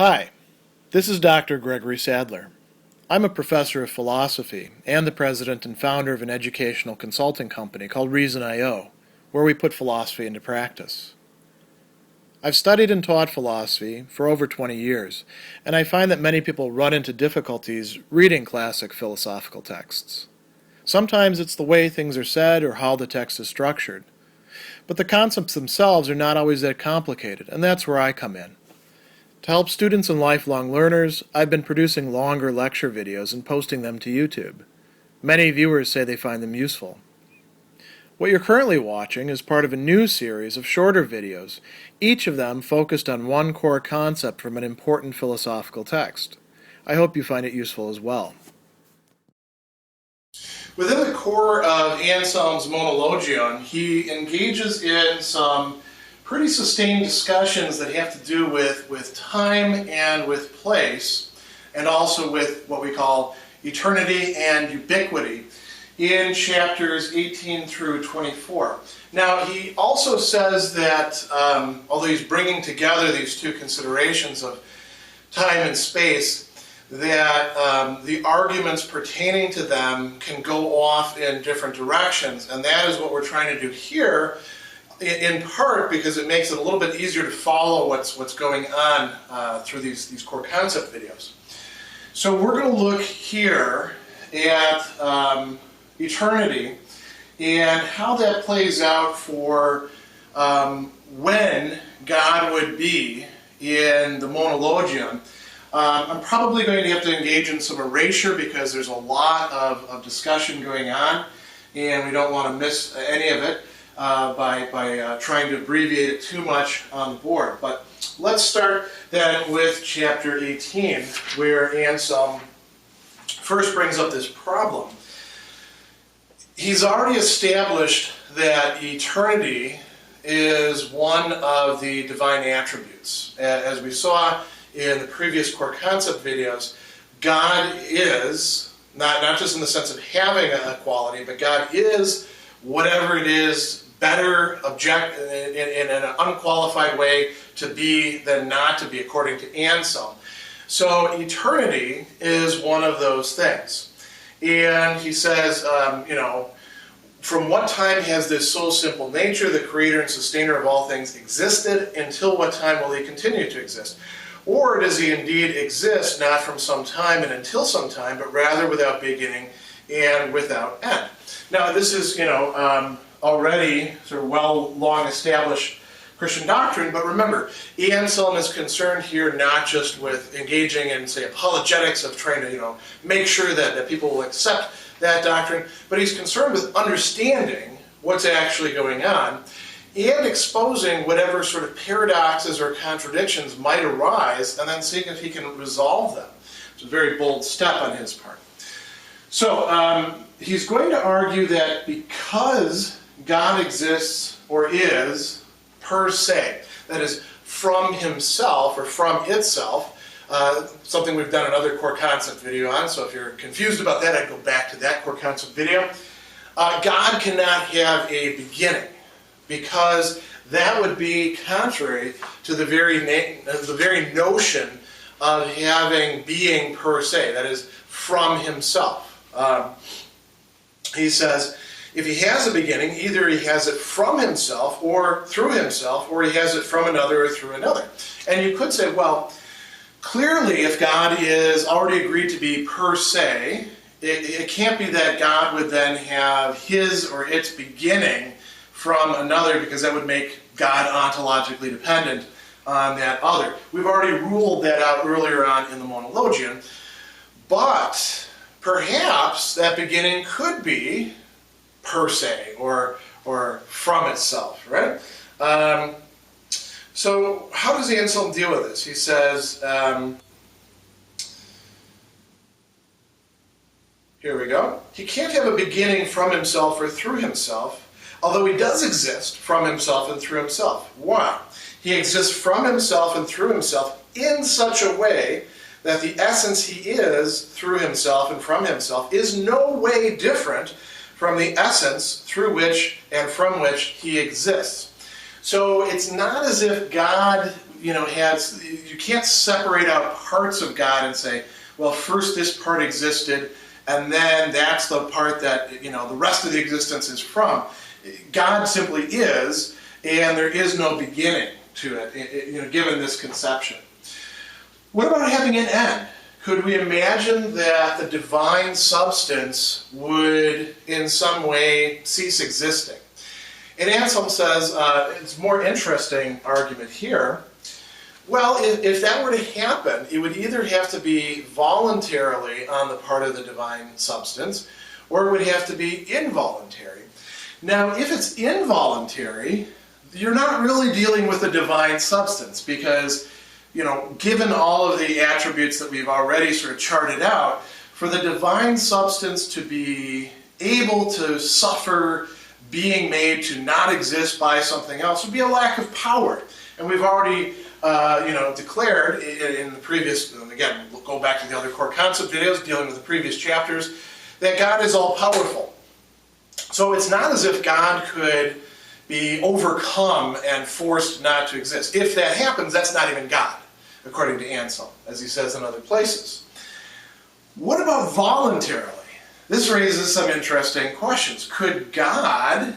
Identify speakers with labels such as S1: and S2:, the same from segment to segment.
S1: Hi, this is Dr. Gregory Sadler. I'm a professor of philosophy and the president and founder of an educational consulting company called Reason.io, where we put philosophy into practice. I've studied and taught philosophy for over 20 years, and I find that many people run into difficulties reading classic philosophical texts. Sometimes it's the way things are said or how the text is structured. But the concepts themselves are not always that complicated, and that's where I come in. To help students and lifelong learners, I've been producing longer lecture videos and posting them to YouTube. Many viewers say they find them useful. What you're currently watching is part of a new series of shorter videos, each of them focused on one core concept from an important philosophical text. I hope you find it useful as well. Within the core of Anselm's Monologion, he engages in some pretty sustained discussions that have to do with time and with place, and also with what we call eternity and ubiquity in chapters 18 through 24. Now, he also says that, although he's bringing together these two considerations of time and space, that the arguments pertaining to them can go off in different directions, and that is what we're trying to do here, in part because it makes it a little bit easier to follow what's going on through these core concept videos. So we're going to look here at eternity and how that plays out for when God would be in the Monologion. I'm probably going to have to engage in some erasure because there's a lot of discussion going on, and we don't want to miss any of it by trying to abbreviate it too much on the board. But let's start then with chapter 18, where Anselm first brings up this problem. He's already established that eternity is one of the divine attributes. As we saw in the previous core concept videos, God is, not just in the sense of having a quality, but God is whatever it is better in an unqualified way to be than not to be, according to Anselm. So eternity is one of those things. And he says, from what time has this so simple nature, the creator and sustainer of all things, existed? Until what time will he continue to exist? Or does he indeed exist, not from some time and until some time, but rather without beginning and without end? Now, this is, already sort of long established Christian doctrine, but remember, Anselm is concerned here not just with engaging in, say, apologetics of trying to, make sure that people will accept that doctrine, but he's concerned with understanding what's actually going on and exposing whatever sort of paradoxes or contradictions might arise, and then seeing if he can resolve them. It's a very bold step on his part. So he's going to argue that because God exists or is per se, that is from himself or from itself, something we've done another core concept video on, so if you're confused about that, I'd go back to that core concept video. God cannot have a beginning, because that would be contrary to the very notion of having being per se, that is from himself. He says, if he has a beginning, either he has it from himself or through himself, or he has it from another or through another. And you could say, well, clearly if God is already agreed to be per se, it can't be that God would then have his or its beginning from another, because that would make God ontologically dependent on that other. We've already ruled that out earlier on in the Monologion, but perhaps that beginning could be per se, or from itself, right? So how does Anselm deal with this? He says, here we go. He can't have a beginning from himself or through himself, although he does exist from himself and through himself. Why? He exists from himself and through himself in such a way that the essence he is through himself and from himself is no way different from the essence through which and from which he exists. So it's not as if God you can't separate out parts of God and say, well, first this part existed, and then that's the part that, the rest of the existence is from. God simply is, and there is no beginning to it, given this conception. What about having an end? Could we imagine that the divine substance would in some way cease existing? And Anselm says, it's a more interesting argument here. Well, if that were to happen, it would either have to be voluntarily on the part of the divine substance, or it would have to be involuntary. Now, if it's involuntary, you're not really dealing with the divine substance, because given all of the attributes that we've already sort of charted out, for the divine substance to be able to suffer being made to not exist by something else would be a lack of power. And we've already, declared in the previous, and again, we'll go back to the other core concept videos dealing with the previous chapters, that God is all-powerful. So it's not as if God could be overcome and forced not to exist. If that happens, that's not even God, according to Anselm, as he says in other places. What about voluntarily? This raises some interesting questions. Could God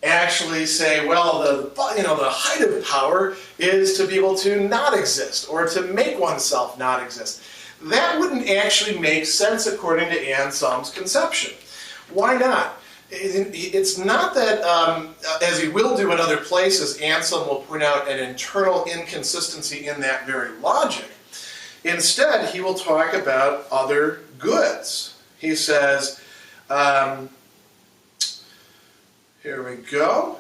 S1: actually say, well, the height of power is to be able to not exist, or to make oneself not exist? That wouldn't actually make sense according to Anselm's conception. Why not? It's not that, as he will do in other places, Anselm will point out an internal inconsistency in that very logic. Instead, he will talk about other goods. He says, here we go.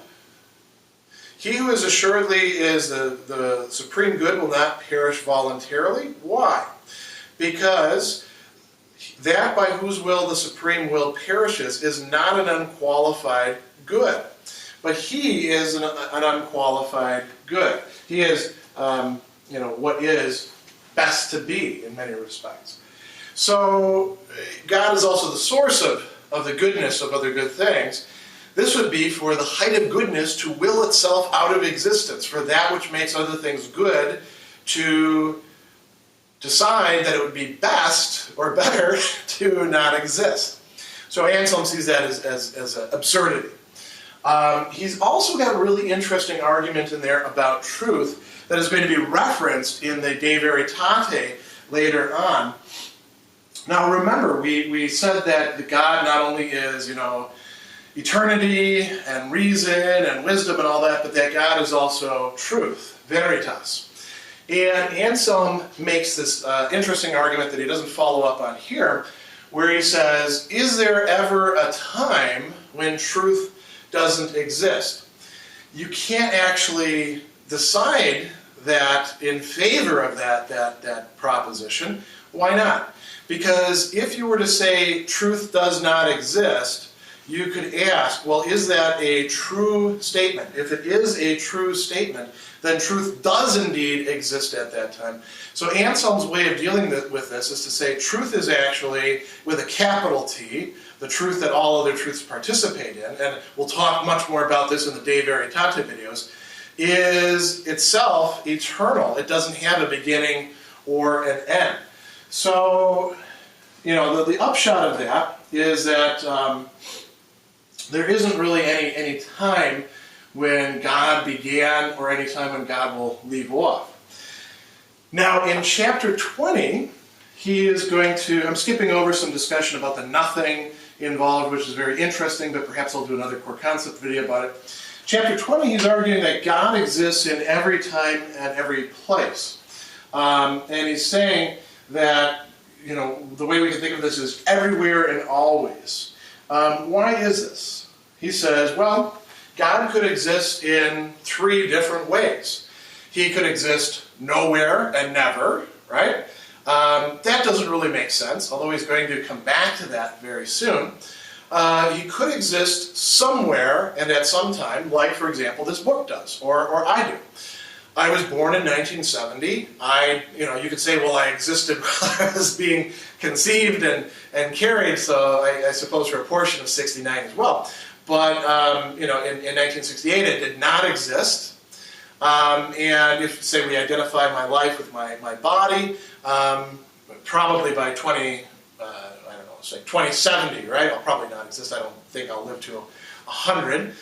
S1: He who is assuredly is the supreme good will not perish voluntarily. Why? Because that by whose will the supreme will perishes is not an unqualified good, but he is an unqualified good. He is, what is best to be in many respects. So God is also the source of the goodness of other good things. This would be for the height of goodness to will itself out of existence, for that which makes other things good to decide that it would be best or better to not exist. So Anselm sees that as an absurdity. He's also got a really interesting argument in there about truth that is going to be referenced in the De Veritate later on. Now remember, we said that God not only is, eternity and reason and wisdom and all that, but that God is also truth, veritas. And Anselm makes this interesting argument that he doesn't follow up on here, where he says, is there ever a time when truth doesn't exist? You can't actually decide that in favor of that proposition. Why not? Because if you were to say truth does not exist, you could ask, well, is that a true statement? If it is a true statement, then truth does indeed exist at that time. So Anselm's way of dealing with this is to say truth is actually, with a capital T, the truth that all other truths participate in, and we'll talk much more about this in the De Veritate videos, is itself eternal. It doesn't have a beginning or an end. So, the upshot of that is that there isn't really any time when God began or any time when God will leave off. Now, in chapter 20, he is going to, I'm skipping over some discussion about the nothing involved, which is very interesting, but perhaps I'll do another core concept video about it. Chapter 20, he's arguing that God exists in every time and every place. And he's saying that, the way we can think of this is everywhere and always. Why is this? He says, well, God could exist in 3 different ways. He could exist nowhere and never, right? That doesn't really make sense, although he's going to come back to that very soon. He could exist somewhere and at some time, like, for example, this book does, or I do. I was born in 1970. You could say, well, I existed while I was being conceived and carried, so I suppose for a portion of 69 as well. But, in 1968, it did not exist. And if, say, we identify my life with my body, probably by 2070, right? I'll probably not exist. I don't think I'll live to 100.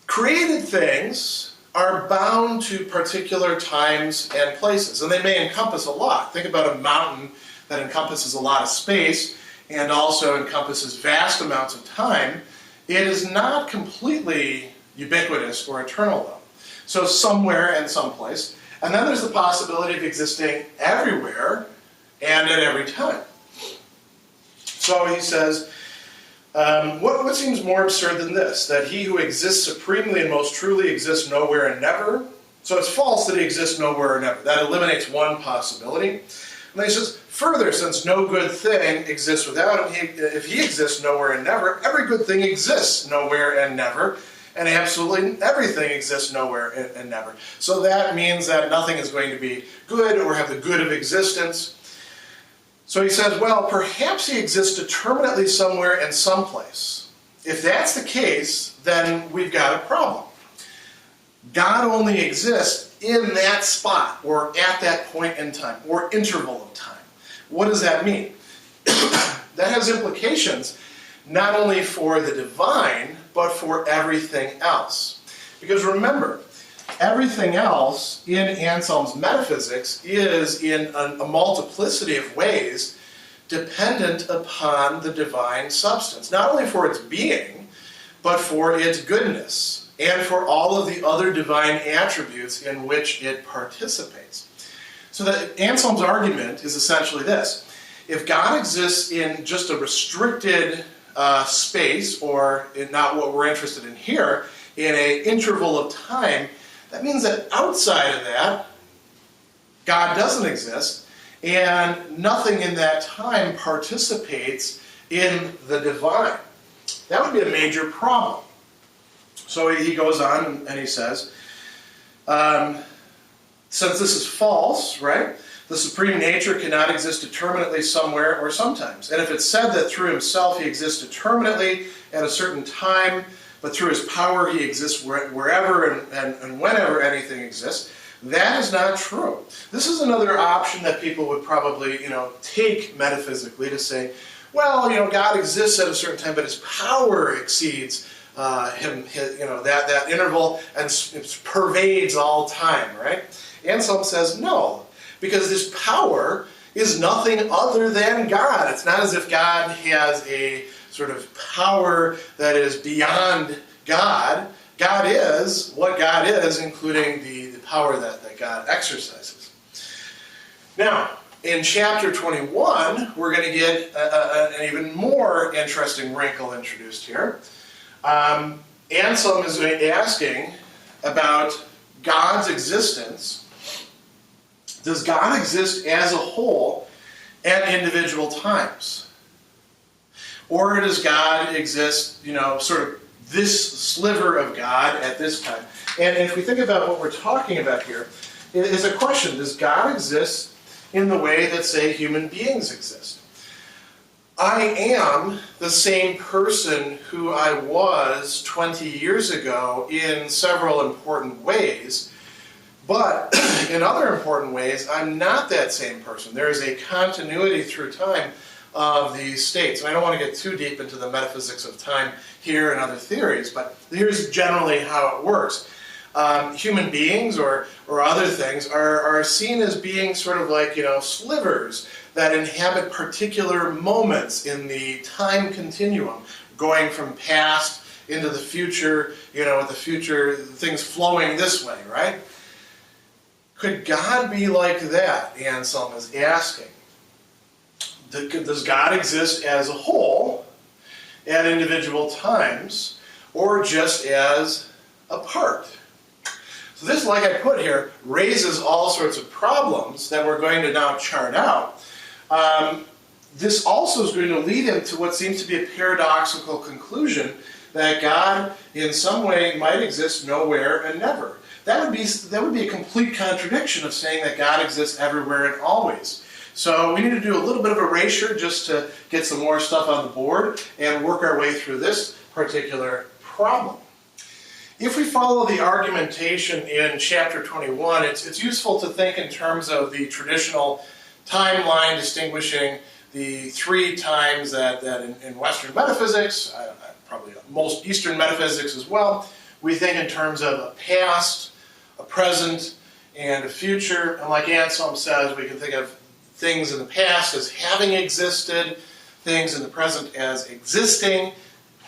S1: Created things are bound to particular times and places, and they may encompass a lot. Think about a mountain that encompasses a lot of space and also encompasses vast amounts of time. It is not completely ubiquitous or eternal, though. So somewhere and someplace. And then there's the possibility of existing everywhere and at every time. So he says, what seems more absurd than this? That he who exists supremely and most truly exists nowhere and never? So it's false that he exists nowhere or never. That eliminates one possibility. And then he says, further, since no good thing exists without him, if he exists nowhere and never, every good thing exists nowhere and never, and absolutely everything exists nowhere and never. So that means that nothing is going to be good or have the good of existence. So he says, well, perhaps he exists determinately somewhere and someplace. If that's the case, then we've got a problem. God only exists in that spot, or at that point in time, or interval of time. What does that mean? That has implications not only for the divine, but for everything else. Because remember, everything else in Anselm's metaphysics is in a multiplicity of ways dependent upon the divine substance. Not only for its being, but for its goodness, and for all of the other divine attributes in which it participates. So that Anselm's argument is essentially this. If God exists in just a restricted space, or in not what we're interested in here, in an interval of time, that means that outside of that, God doesn't exist, and nothing in that time participates in the divine. That would be a major problem. So he goes on and he says, since this is false, right, the supreme nature cannot exist determinately somewhere or sometimes. And if it's said that through himself he exists determinately at a certain time, but through his power he exists wherever and whenever anything exists, that is not true. This is another option that people would probably, take metaphysically to say, well, God exists at a certain time, but his power exceeds that interval and it pervades all time, right? Anselm says no, because this power is nothing other than God. It's not as if God has a sort of power that is beyond God. God is what God is, including the power that God exercises. Now, in chapter 21, we're going to get an even more interesting wrinkle introduced here. Anselm is asking about God's existence. Does God exist as a whole at individual times? Or does God exist, sort of this sliver of God at this time? And if we think about what we're talking about here, it is a question. Does God exist in the way that, say, human beings exist? I am the same person who I was 20 years ago in several important ways, but in other important ways, I'm not that same person. There is a continuity through time of these states. And I don't want to get too deep into the metaphysics of time here and other theories, but here's generally how it works. Human beings or other things are seen as being sort of like, slivers that inhabit particular moments in the time continuum, going from past into the future, with the future things flowing this way, right? Could God be like that? Anselm is asking. Does God exist as a whole at individual times, or just as a part? So this, like I put here, raises all sorts of problems that we're going to now chart out. This also is going to lead him to what seems to be a paradoxical conclusion that God in some way might exist nowhere and never. That would be a complete contradiction of saying that God exists everywhere and always. So we need to do a little bit of erasure just to get some more stuff on the board and work our way through this particular problem. If we follow the argumentation in chapter 21, it's useful to think in terms of the traditional timeline distinguishing the three times that in Western metaphysics, probably most Eastern metaphysics as well, we think in terms of a past, a present, and a future. And like Anselm says, we can think of things in the past as having existed, things in the present as existing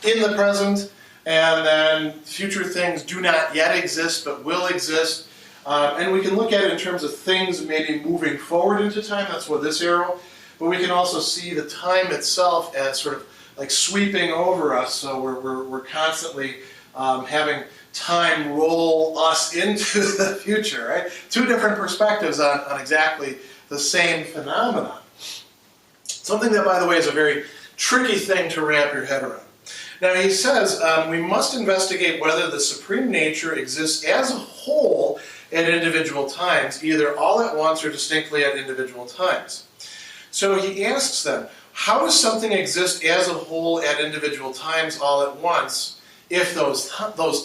S1: in the present, and then future things do not yet exist but will exist. And we can look at it in terms of things maybe moving forward into time, that's what this arrow, but we can also see the time itself as sort of like sweeping over us, so we're constantly having time roll us into the future, right? Two different perspectives on exactly the same phenomenon. Something that, by the way, is a very tricky thing to wrap your head around. Now he says, we must investigate whether the supreme nature exists as a whole at individual times, either all at once or distinctly at individual times. So he asks them, how does something exist as a whole at individual times all at once if those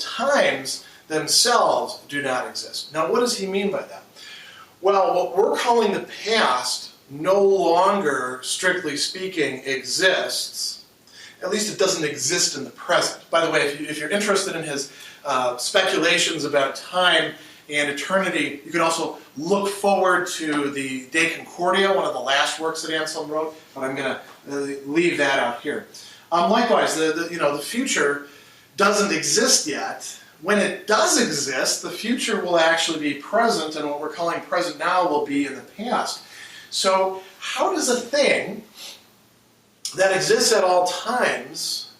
S1: times themselves do not exist? Now what does he mean by that? Well, what we're calling the past no longer, strictly speaking, exists. At least it doesn't exist in the present. By the way, if you're interested in his speculations about time and eternity, you can also look forward to the De Concordia, one of the last works that Anselm wrote, but I'm going to leave that out here. Likewise, the future doesn't exist yet. When it does exist, the future will actually be present, and what we're calling present now will be in the past. So how does a thing that exists at all times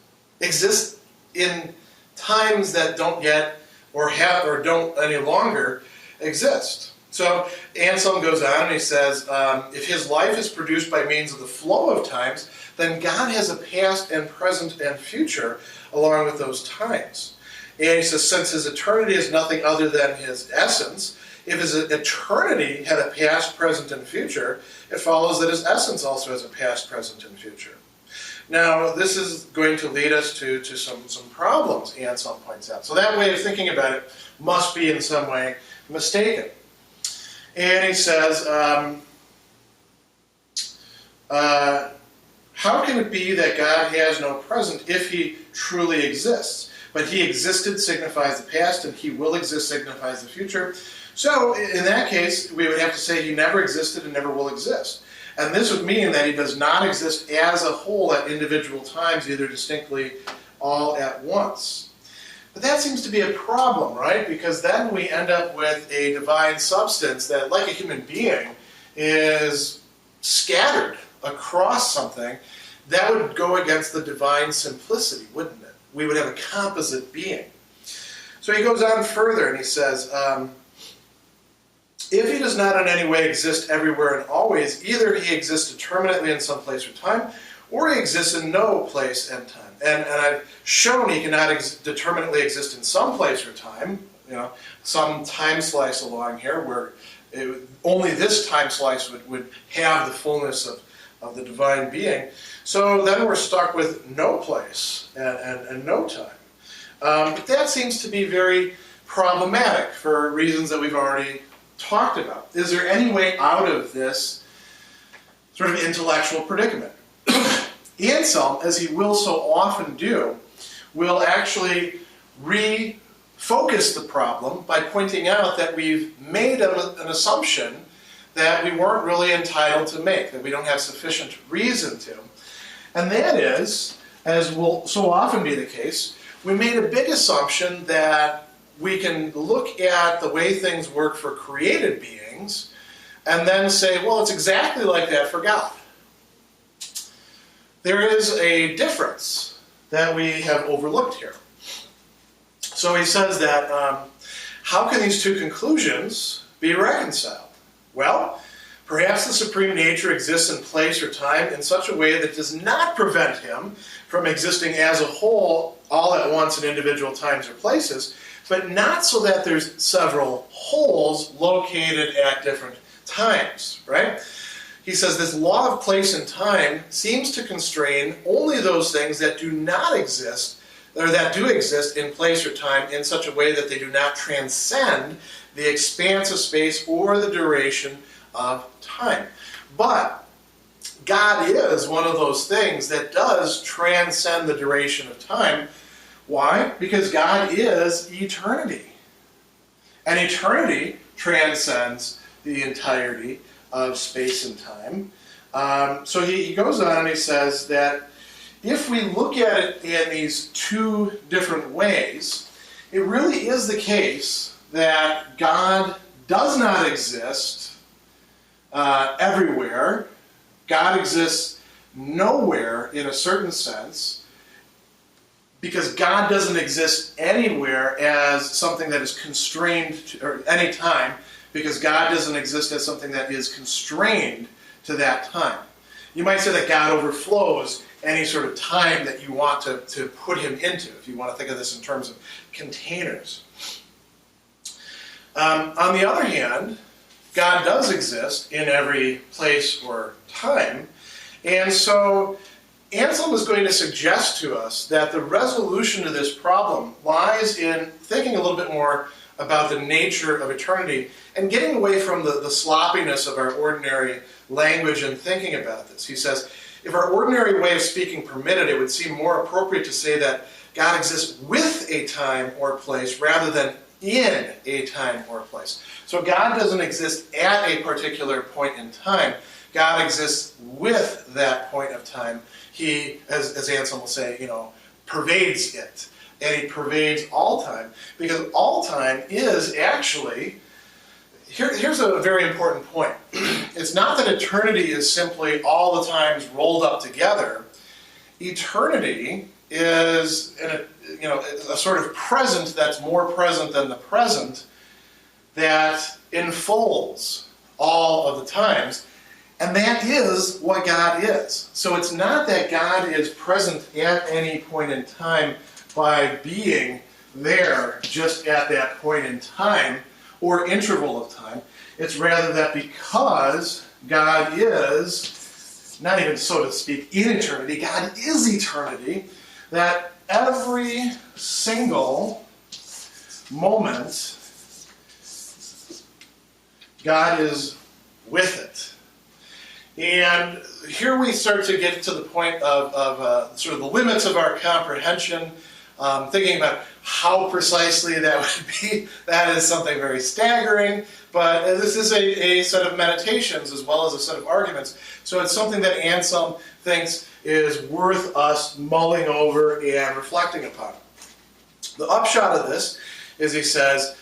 S1: exist in times that don't yet or have or don't any longer exist? So Anselm goes on and he says, if his life is produced by means of the flow of times, then God has a past and present and future along with those times. And he says, since his eternity is nothing other than his essence, if his eternity had a past, present, and future, it follows that his essence also has a past, present, and future. Now, this is going to lead us to some problems, Anselm points out. So that way of thinking about it must be in some way mistaken. And he says, how can it be that God has no present if he truly exists? But he existed signifies the past, and he will exist signifies the future. So, in that case, we would have to say he never existed and never will exist. And this would mean that he does not exist as a whole at individual times, either distinctly all at once. But that seems to be a problem, right? Because then we end up with a divine substance that, like a human being, is scattered across something. That would go against the divine simplicity, wouldn't it? We would have a composite being. So he goes on further and he says, if he does not in any way exist everywhere and always, either he exists determinately in some place or time, or he exists in no place and time. And I've shown he cannot determinately exist in some place or time, some time slice along here where only this time slice would have the fullness of the divine being. So then we're stuck with no place and no time. But that seems to be very problematic for reasons that we've already talked about. Is there any way out of this sort of intellectual predicament? Anselm, as he will so often do, will actually refocus the problem by pointing out that we've made an assumption that we weren't really entitled to make, that we don't have sufficient reason to. And that is, as will so often be the case, we made a big assumption that we can look at the way things work for created beings and then say, well, it's exactly like that for God. There is a difference that we have overlooked here. So he says that, how can these two conclusions be reconciled? Well, perhaps the supreme nature exists in place or time in such a way that does not prevent him from existing as a whole all at once in individual times or places, but not so that there's several wholes located at different times, right? He says this law of place and time seems to constrain only those things that do not exist or that do exist in place or time in such a way that they do not transcend the expanse of space or the duration of time. But God is one of those things that does transcend the duration of time. Why? Because God is eternity. And eternity transcends the entirety of space and time. So he goes on and he says that if we look at it in these two different ways, it really is the case that God does not exist everywhere. God exists nowhere in a certain sense, because God doesn't exist anywhere as something that is constrained to, or any time, because God doesn't exist as something that is constrained to that time. You might say that God overflows any sort of time that you want to put him into, if you want to think of this in terms of containers. On the other hand, God does exist in every place or time, and so Anselm is going to suggest to us that the resolution to this problem lies in thinking a little bit more about the nature of eternity and getting away from the sloppiness of our ordinary language and thinking about this. He says, if our ordinary way of speaking permitted, it would seem more appropriate to say that God exists with a time or place rather than in a time or place. So God doesn't exist at a particular point in time. God exists with that point of time. He, as Anselm will say, pervades it. And he pervades all time, because all time is actually, here's a very important point. It's not that eternity is simply all the times rolled up together. Eternity is a sort of present that's more present than the present, that enfolds all of the times. And that is what God is. So it's not that God is present at any point in time by being there just at that point in time or interval of time. It's rather that because God is, not even so to speak, in eternity, God is eternity, that every single moment God is with it. And here we start to get to the point of sort of the limits of our comprehension, thinking about how precisely that would be. That is something very staggering, but this is a set of meditations as well as a set of arguments. So it's something that Anselm thinks is worth us mulling over and reflecting upon. The upshot of this is, he says,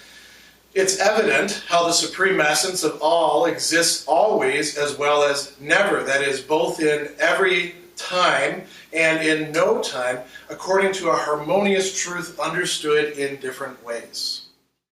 S1: it's evident how the supreme essence of all exists always as well as never, that is, both in every time and in no time, according to a harmonious truth understood in different ways.